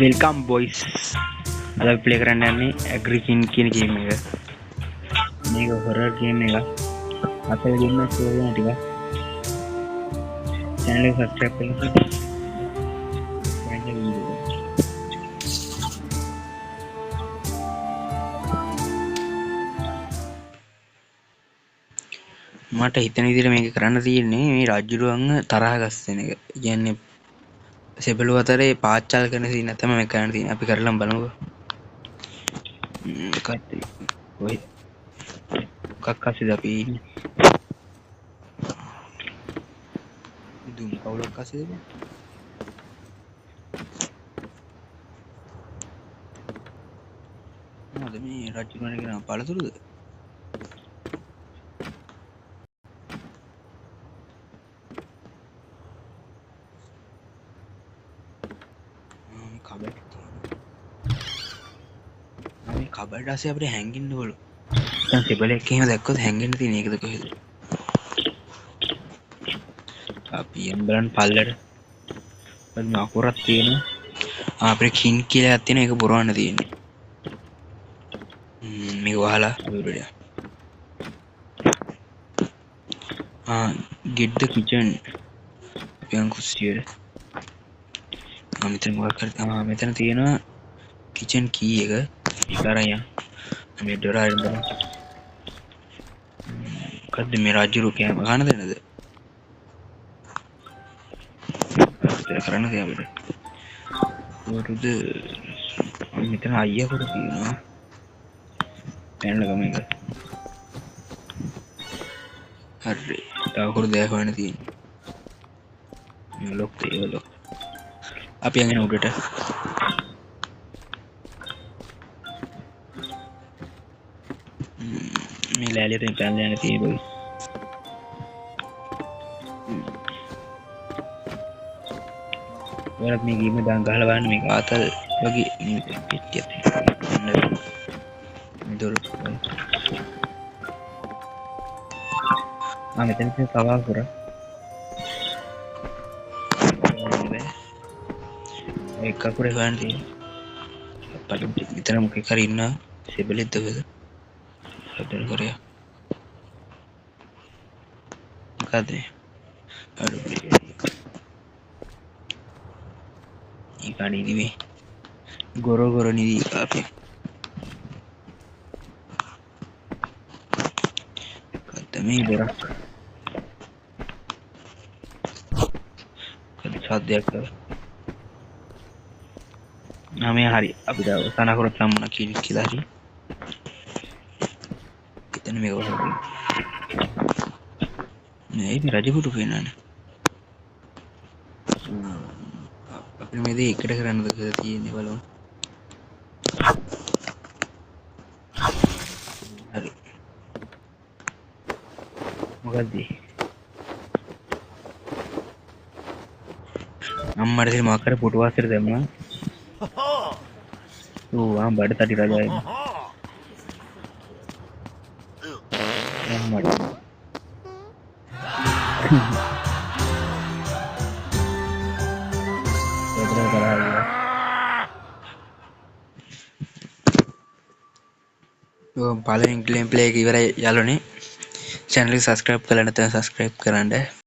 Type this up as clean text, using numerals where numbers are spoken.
Welcome boys. අද අපි play කරන්න යන්නේ ඇග්‍රිකින් කියන ගේම් එක. මේක හොරර් ගේම් එකක්. අපේ ගේම් එක ස්ටෝරි එක ටිකක් channel එක subscribe කරලා බලන්න වීඩියෝ එක. මට හිතන විදිහට මේක කරන්න තියෙන්නේ මේ රාජ්‍යරුවන්ව තරහ ගස්සන එක. කියන්නේ සෙබළු අතරේ පාච්චල් කරන සීන් තමයි මේක කරන්න තියෙන්නේ. අපි කරලම බලමුකෝ. කට්ටි ඔය කක්කසිද අපි ඉන්නේ. දුම් කවුලක් අසේද? මොකද මේ රාජ්‍යරුවන්ගේ නම පළතුරුද? කබඩ් මේ කබඩ් අස්සේ අපිට හැංගින්න ඕන. දැන් සෙබළෙක් එහෙම දැක්කොත් හැංගෙන්න තියෙන එකද කොහෙද? අපි යම් බලන්න පල්ලට. මම අකුරක් තියෙනවා. අපිට කින් කියලා එකක් තියෙනවා. ඒක බොරවන්න තියෙන්නේ. මේක වහලා අපිට get the kitchen. අපි යන් කුස්සියට. මෙතන මොකක් කරද? මෙතන තියෙනවා kitchen key එක. ඒක අරන් මේ ඩොර අරින්න බලන්න. මොකද්ද මේ රාජ්‍යරු කෑම කන දෙන්නද? කරන්න දෙයක් අපිට. වරුද මෙතන අයියා කොට තියෙනවා. පැනලා ගම එක. හරි. තව කොට දෙයක් හොයන්න තියෙන්නේ. මේ ලොක් ඒක ලොක්. අපි යන්නේ උඩට. මේ ලෑලියෙන් පැනලා යන්න තියෙන්නේ. ඔයාලත් මේ ගේම දාන් ගහලා බලන්න මේක ආතල් වගේ පිටියක් තියෙනවා. දොර. මෙතන තියෙන කවා කර. ඒක කකුරේ ගන්න තියෙනවා. අපිට විතර මොකක් හරි ඉන්නා සෙබලෙද්ද වේද? හදන කරේ. මොකද? අර ඉකාණි නෙමෙයි. ගොරෝ නිදි අපි. කද්දමේ දොරක්. කද්ද සාධ්‍යයක් කර. මේ හරි අපිට අවසාන කරොත් නම් මොන කියලා හරි. එතන මේක වහන්න. නේ මේ රජපුතු පේනවනේ. අපි මේ දේ එකට කරන්නද කියලා තියෙන්නේ බලමු. හරි. මොකද්ද? අම්මට ඉතින් මොකක් කර පුටු වාසයට දැම්මා. බඩ තටි රජායි. අම්මට. පළවෙනි ගේම් ප්ලේ එක ඉවරයි යාළුවනේ. channel එක subscribe කරලා නැත්නම් subscribe කරන්න.